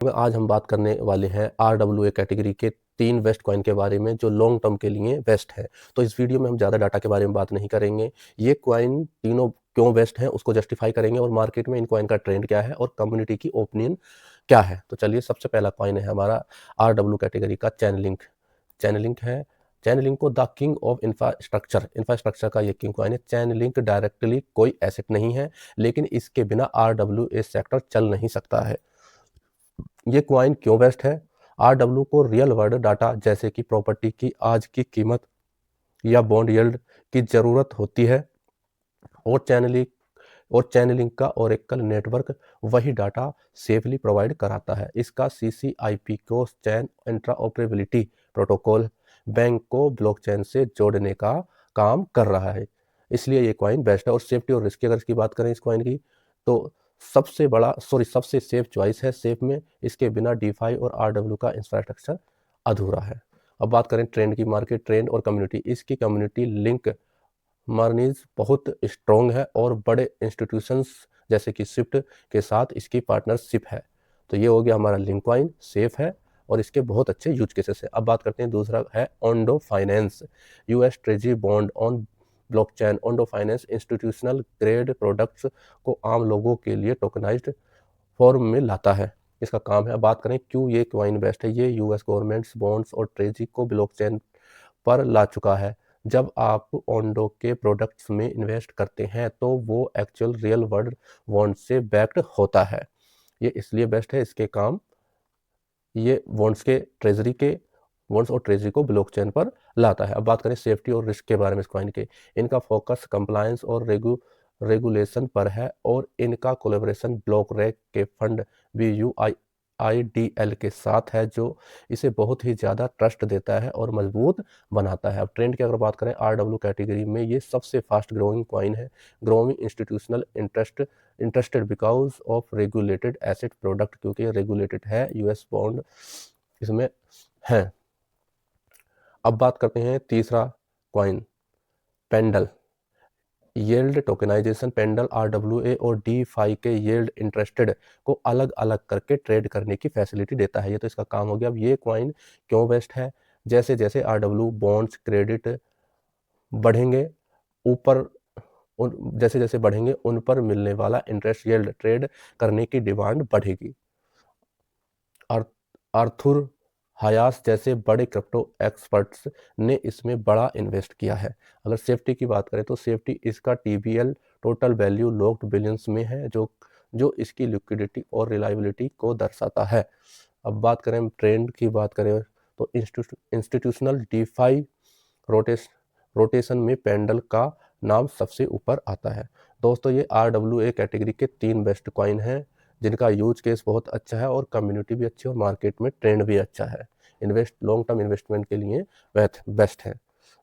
में आज हम बात करने वाले हैं RWA कैटेगरी के 3 बेस्ट कॉइन के बारे में जो लॉन्ग टर्म के लिए बेस्ट है। तो इस वीडियो में हम ज़्यादा डाटा के बारे में बात नहीं करेंगे। ये कॉइन तीनों क्यों बेस्ट हैं उसको जस्टिफाई करेंगे और मार्केट में इन कॉइन का ट्रेंड क्या है और कम्युनिटी की ओपिनियन क्या है। तो चलिए, सबसे पहला कॉइन है हमारा RW कैटेगरी का चैनलिंक। चैनलिंक है, चैनलिंक को द किंग ऑफ इंफ्रास्ट्रक्चर का ये किंग कॉइन है। चैनलिंक डायरेक्टली कोई एसेट नहीं है, लेकिन इसके बिना RWA सेक्टर चल नहीं सकता है। ये क्वाइन क्यों बेस्ट है? RW को रियल वर्ल्ड डाटा जैसे कि प्रॉपर्टी की आज की कीमत या बॉन्ड यील्ड की ज़रूरत होती है और चैनलिंग का ओरेकल नेटवर्क वही डाटा सेफली प्रोवाइड कराता है। इसका CCIP को चैन इंट्राऑपरेबिलिटी प्रोटोकॉल बैंक को ब्लॉकचेन से जोड़ने का काम कर रहा है, इसलिए ये कॉइन बेस्ट है। और सेफ्टी और रिस्क की अगर इसकी बात करें इस कॉइन की, तो सबसे सेफ चॉइस है। सेफ में इसके बिना DeFi और RW का इंफ्रास्ट्रक्चर अधूरा है। अब बात करें ट्रेंड की, मार्केट ट्रेंड और कम्युनिटी। इसकी कम्युनिटी लिंक मर्नीज बहुत स्ट्रॉन्ग है और बड़े इंस्टीट्यूशंस जैसे कि स्विफ्ट के साथ इसकी पार्टनरशिप है। तो ये हो गया हमारा लिंक कॉइन, सेफ है और इसके बहुत अच्छे यूज केसेस है। अब बात करते हैं, दूसरा है Ondo finance, US treasury bond on blockchain. Ondo finance institutional grade products को आम लोगों के लिए टोकनाइज्ड फॉर्म में लाता है, इसका काम है। अब बात करें क्यों ये कॉइन बेस्ट है। ये US गवर्नमेंट्स बॉन्ड्स और ट्रेजरी को ब्लॉकचेन पर ला चुका है। जब आप ओंडो के प्रोडक्ट्स में इन्वेस्ट करते हैं तो वो एक्चुअल रियल वर्ल्ड बॉन्ड से बैक्ड होता है। ये इसलिए बेस्ट है, इसके काम ये बॉन्ड्स और ट्रेजरी को ब्लॉकचेन पर लाता है। अब बात करें सेफ्टी और रिस्क के बारे में इस कॉइन के। इनका फोकस कंप्लायंस और रेगुलेशन पर है और इनका कोलेबोरेशन ब्लॉक रैक के फंड BUIDL के साथ है, जो इसे बहुत ही ज़्यादा ट्रस्ट देता है और मजबूत बनाता है। अब ट्रेंड की अगर बात करें, RW कैटेगरी में ये सबसे फास्ट ग्रोइंग कॉइन है। Growing institutional interested because of regulated asset product, क्योंकि रेगुलेटेड है, US बॉन्ड इसमें है। अब बात करते हैं तीसरा coin, Pendle. Yield tokenization. Pendle RWA और DeFi के यील्ड इंटरेस्टेड को अलग अलग करके ट्रेड करने की फैसिलिटी देता है। ये तो इसका काम हो गया। अब ये कॉइन क्यों बेस्ट है? जैसे जैसे RW बॉन्ड्स क्रेडिट बढ़ेंगे ऊपर जैसे जैसे बढ़ेंगे उन पर मिलने वाला इंटरेस्ट यील्ड ट्रेड करने की डिमांड बढ़ेगी। आर्थुर हयास जैसे बड़े क्रिप्टो एक्सपर्ट्स ने इसमें बड़ा इन्वेस्ट किया है। अगर सेफ्टी की बात करें तो सेफ्टी इसका TBL total value locked billions में है, जो इसकी लिक्विडिटी और रिलायबिलिटी को दर्शाता है। अब बात करें ट्रेंड की बात करें तो इंस्टीट्यूशनल DeFi रोटेशन में पेंडल का नाम सबसे ऊपर आता है। दोस्तों, ये RWA कैटेगरी के 3 बेस्ट कॉइन हैं जिनका यूज केस बहुत अच्छा है और कम्युनिटी भी अच्छी है और मार्केट में ट्रेंड भी अच्छा है। लॉन्ग टर्म इन्वेस्टमेंट के लिए बेस्ट है।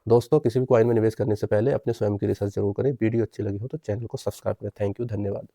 दोस्तों, किसी भी कॉइन में निवेश करने से पहले अपने स्वयं की रिसर्च जरूर करें। वीडियो अच्छी लगी हो तो चैनल को सब्सक्राइब करें। थैंक यू, धन्यवाद।